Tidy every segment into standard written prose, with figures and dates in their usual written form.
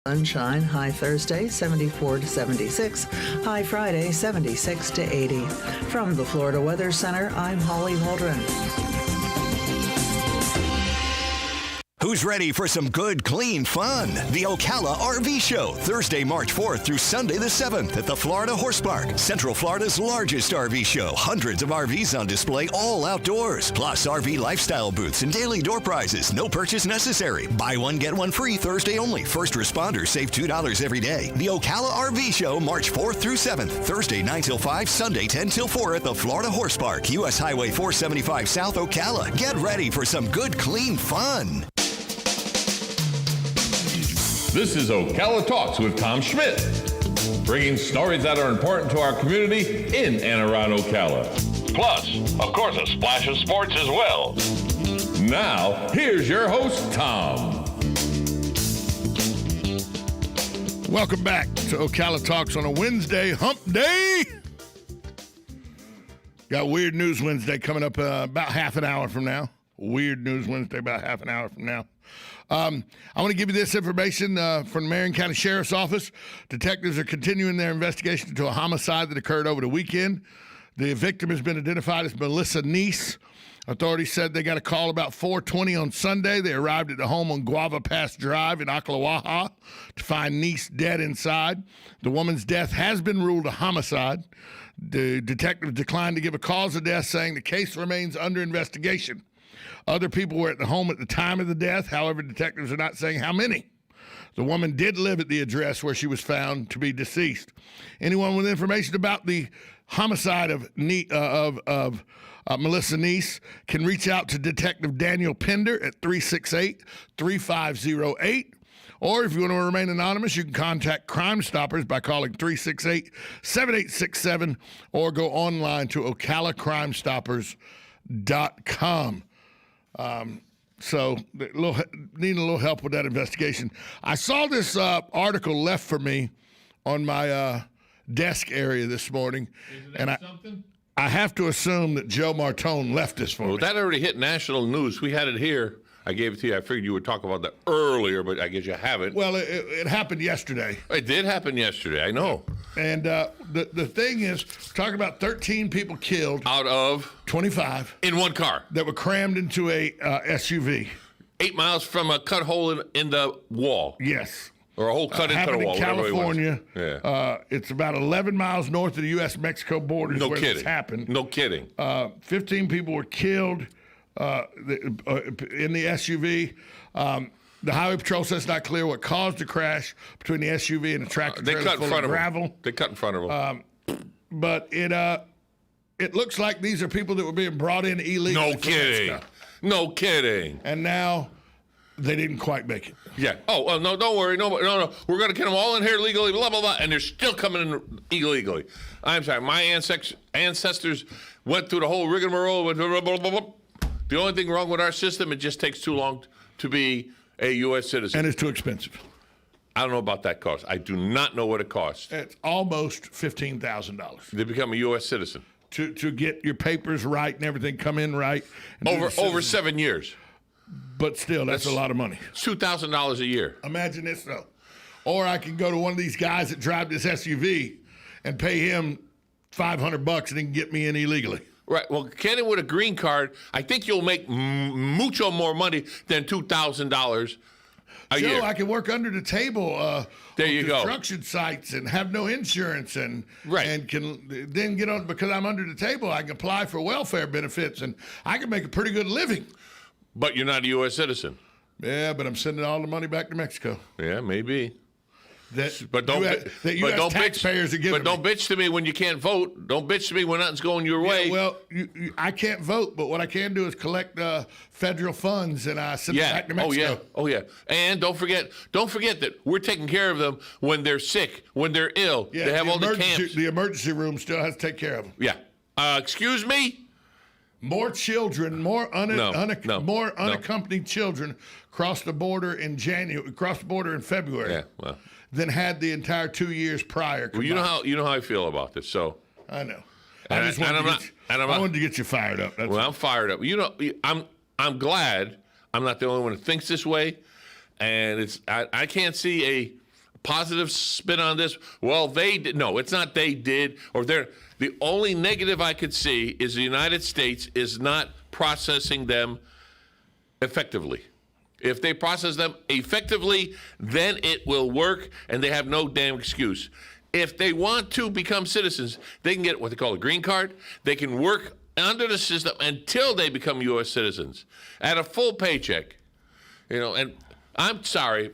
Sunshine, high Thursday, 74 to 76. High Friday, 76 to 80. From the Florida Weather Center, I'm Holly Waldron. Who's ready for some good, clean fun? The Ocala RV Show, Thursday, March 4th through Sunday the 7th at the Florida Horse Park. Central Florida's largest RV show. Hundreds of RVs on display, all outdoors. Plus RV lifestyle booths and daily door prizes. No purchase necessary. Buy one, get one free Thursday only. First responders save $2 every day. The Ocala RV Show, March 4th through 7th. Thursday, 9 till 5, Sunday, 10 till 4 at the Florida Horse Park. US Highway 475 South Ocala. Get ready for some good, clean fun. This is Ocala Talks with Tom Schmidt, bringing stories that are important to our community in and around Ocala. Plus, of course, a splash of sports as well. Now, here's your host, Tom. Welcome back to Ocala Talks on a Wednesday, hump day. Got Weird News Wednesday coming up about half an hour from now. Weird News Wednesday about half an hour from now. I want to give you this information from the Marion County Sheriff's Office. Detectives are continuing their investigation into a homicide that occurred over the weekend. The victim has been identified as Melissa Neese. Authorities said they got a call about 4:20 on Sunday. They arrived at the home on Guava Pass Drive in Ocala to find Neese dead inside. The woman's death has been ruled a homicide. The detective declined to give a cause of death, saying the case remains under investigation. Other people were at the home at the time of the death. However, detectives are not saying how many. The woman did live at the address where she was found to be deceased. Anyone with information about the homicide of Melissa Neese can reach out to Detective Daniel Pender at 368-3508. Or if you want to remain anonymous, you can contact Crime Stoppers by calling 368-7867 or go online to ocalacrimestoppers.com. So needing a little help with that investigation. I saw this article left for me on my desk area this morning. Isn't that something? I have to assume that Joe Martone left this for me. Well, that already hit national news. We had it here. I gave it to you. I figured you would talk about that earlier, but I guess you haven't. Well, it happened yesterday. It did happen yesterday. I know. And the thing is, we're talking about 13 people killed. Out of? 25. In one car. That were crammed into a SUV. 8 miles from a cut hole in the wall. Yes. Or a hole cut into the wall. In California. Yeah. It's about 11 miles north of the U.S.-Mexico border where this happened. No kidding. 15 people were killed in the SUV. The Highway Patrol says it's not clear what caused the crash between the SUV and the tractor trailer full of gravel. They cut in front of them. But it looks like these are people that were being brought in illegally. No kidding. No kidding. And now they didn't quite make it. Yeah. Oh, well, no, don't worry. No. We're going to get them all in here legally, blah, blah, blah, and they're still coming in illegally. I'm sorry. My ancestors went through the whole rigmarole. Blah, blah, blah, blah. The only thing wrong with our system, it just takes too long to be a U.S. citizen. And it's too expensive. I don't know about that cost. I do not know what it costs. It's almost $15,000. To become a U.S. citizen. To get your papers right and everything come in right. Over 7 years. But still, that's a lot of money. It's $2,000 a year. Imagine this, though. Or I can go to one of these guys that drive this SUV and pay him $500 and he can get me in illegally. Right. Well, Kenny, with a green card, I think you'll make mucho more money than $2,000 a year. I can work under the table there on you go. construction sites and have no insurance and can then get on, because I'm under the table, I can apply for welfare benefits and I can make a pretty good living. But you're not a U.S. citizen. Yeah, but I'm sending all the money back to Mexico. Yeah, maybe. But don't bitch to me when you can't vote. Don't bitch to me when nothing's going your way. Well, I can't vote, but what I can do is collect federal funds and I send them back to Mexico. Oh yeah. And don't forget that we're taking care of them when they're sick, when they're ill. Yeah, they have all the camps. The emergency room still has to take care of them. Yeah. Excuse me. More children, more unaccompanied children crossed the border in February. Yeah. Well. Than had the entire 2 years prior. Combined. Well, you know how I feel about this. So I know. I wanted to get you fired up. I'm fired up. You know, I'm glad I'm not the only one who thinks this way, and I can't see positive spin on this. Well, they did. No, it's not they did, or they're. The only negative I could see is the United States is not processing them effectively. If they process them effectively, then it will work, and they have no damn excuse. If they want to become citizens, they can get what they call a green card. They can work under the system until they become U.S. citizens at a full paycheck. And I'm sorry,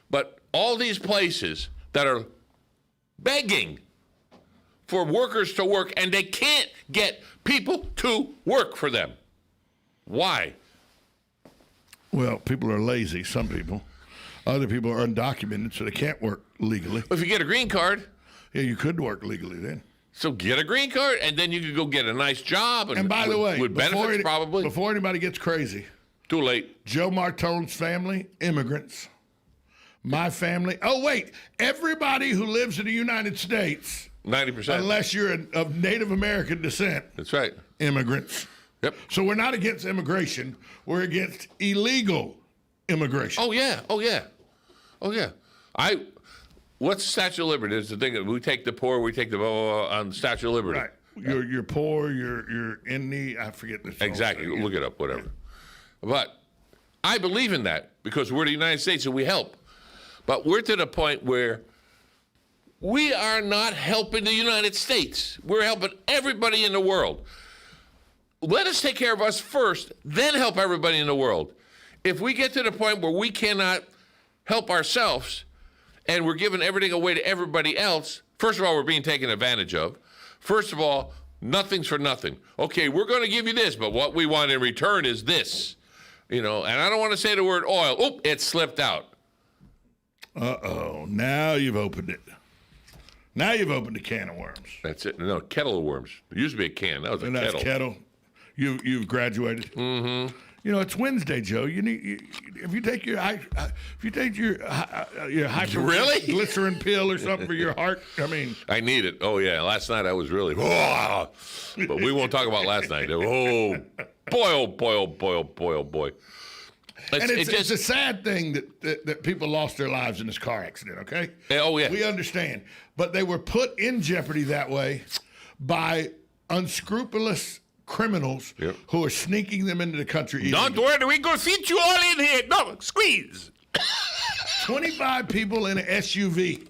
but all these places that are begging for workers to work, and they can't get people to work for them. Why? Well, people are lazy, some people. Other people are undocumented, so they can't work legally. If you get a green card. Yeah, you could work legally then. So get a green card, and then you could go get a nice job. And by the way, with benefits probably. Before anybody gets crazy. Too late. Joe Martone's family, immigrants. My family. Oh, wait. Everybody who lives in the United States. 90%. Unless you're of Native American descent. That's right. Immigrants. Yep. So we're not against immigration. We're against illegal immigration. Oh, yeah. Oh, yeah. Oh, yeah. What's the Statue of Liberty? It's the thing that we take the poor, we take the blah, blah, blah, on the Statue of Liberty. Right. You're poor, you're in need. I forget this. Exactly. Look it up, whatever. Yeah. But I believe in that because we're the United States and we help. But we're to the point where we are not helping the United States. We're helping everybody in the world. Let us take care of us first, then help everybody in the world. If we get to the point where we cannot help ourselves and we're giving everything away to everybody else, first of all, we're being taken advantage of. First of all, nothing's for nothing. Okay, we're going to give you this, but what we want in return is this. And I don't want to say the word oil. Oh, it slipped out. Uh-oh, now you've opened it. Now you've opened a can of worms. That's it. No, kettle of worms. It used to be a can. That was a kettle. That's kettle. You've graduated. Mm-hmm. It's Wednesday, Joe. If you take your glycerin pill or something for your heart. I need it. Oh yeah. Last night I was really. But we won't talk about last night. Oh boy! Oh boy! Oh boy! Oh boy! Oh boy! It's a sad thing that people lost their lives in this car accident. Okay. Oh yeah. We understand, but they were put in jeopardy that way by unscrupulous criminals who are sneaking them into the country. Don't worry, we go fit you all in here. No, squeeze. 25 people in an SUV.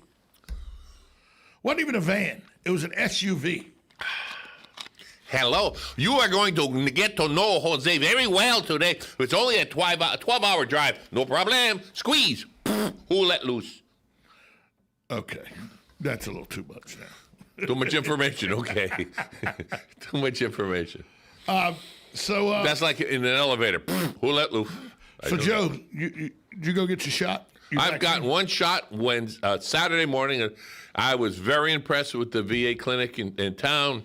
Wasn't even a van. It was an SUV. Hello. You are going to get to know Jose very well today. It's only a 12-hour drive. No problem. Squeeze. Who let loose? Okay. That's a little too much now. Too much information, okay. Too much information. So that's like in an elevator. Who let loose? So Joe, did you go get your shot? I've gotten one shot when Saturday morning. I was very impressed with the VA clinic in town.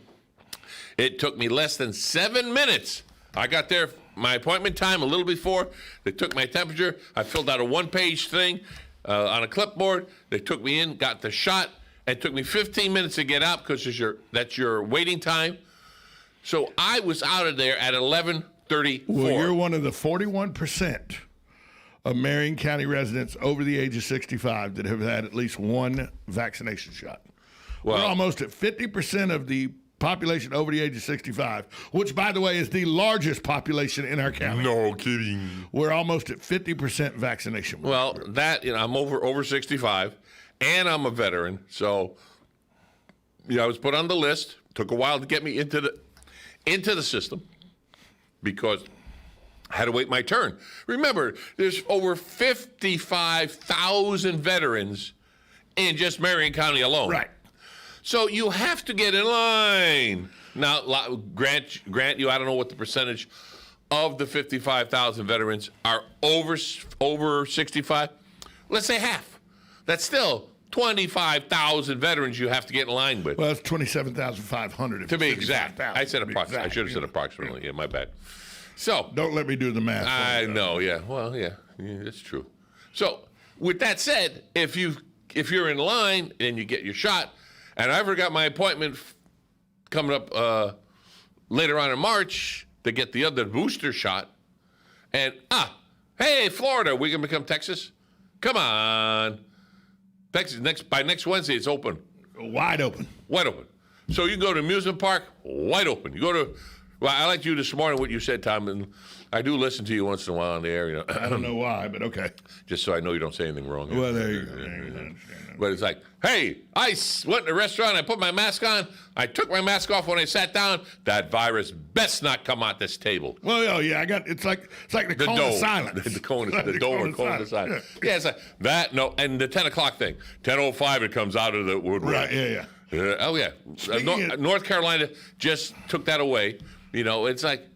It took me less than 7 minutes. I got there, my appointment time, a little before. They took my temperature. I filled out a one-page thing on a clipboard. They took me in, got the shot. It took me 15 minutes to get out because that's your waiting time. So I was out of there at 11:34. Well, you're one of the 41% of Marion County residents over the age of 65 that have had at least one vaccination shot. Well, we're almost at 50% of the population over the age of 65, which, by the way, is the largest population in our county. No kidding. We're almost at 50% vaccination. Well, I'm over 65. And I'm a veteran, so I was put on the list. Took a while to get me into the system because I had to wait my turn. Remember, there's over 55,000 veterans in just Marion County alone. Right. So you have to get in line. Now, grant you, I don't know what the percentage of the 55,000 veterans are over 65. Let's say half. That's still 25,000 veterans you have to get in line with. Well, that's 27,500. To be exact. I said approximately. I should have said approximately. Yeah, my bad. So. Don't let me do the math. I know, yeah. Well, yeah, that's true. So, with that said, if you're in line and you get your shot, and I ever got my appointment coming up later on in March to get the other booster shot, and, hey, Florida, we can become Texas? Come on. By next Wednesday, it's open. Wide open. Wide open. So you can go to amusement park, wide open. You go to, well, I liked you this morning, what you said, Tom, and I do listen to you once in a while on the air. You know. I don't know why, but okay. Just so I know you don't say anything wrong. Well, there you go. But it's like, hey, I went to a restaurant, I put my mask on, I took my mask off when I sat down. That virus best not come out this table. Well, yeah, it's like the cone of silence. The cone of silence. Yeah, it's like that. No, and the 10 o'clock thing. 10:05, it comes out of the woodwork. Right. Yeah. Oh yeah. North Carolina just took that away. You know, it's like.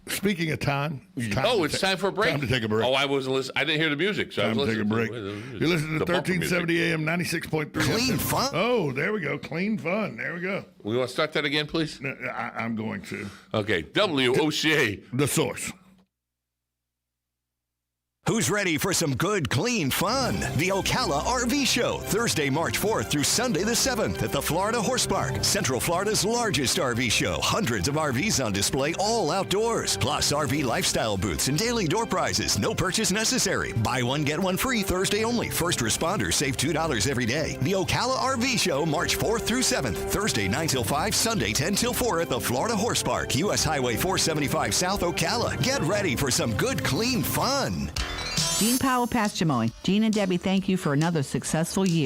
Speaking of time, it's time for a break. Time to take a break. Oh, I wasn't listening. I didn't hear the music, so time I was to take a break. You're listening to 1370 AM, 96.3 Clean FM. fun. Oh, there we go. Clean fun. There we go. We want to start that again, please? I'm going to. Okay. WOCA. The source. Who's ready for some good, clean fun? The Ocala RV Show, Thursday, March 4th through Sunday the 7th at the Florida Horse Park, Central Florida's largest RV show. Hundreds of RVs on display, all outdoors. Plus RV lifestyle booths and daily door prizes. No purchase necessary. Buy one, get one free Thursday only. First responders save $2 every day. The Ocala RV Show, March 4th through 7th. Thursday 9 till 5, Sunday 10 till 4 at the Florida Horse Park, U.S. Highway 475 South, Ocala. Get ready for some good, clean fun. Gene Powell Pasture Mowing. Gene and Debbie thank you for another successful year.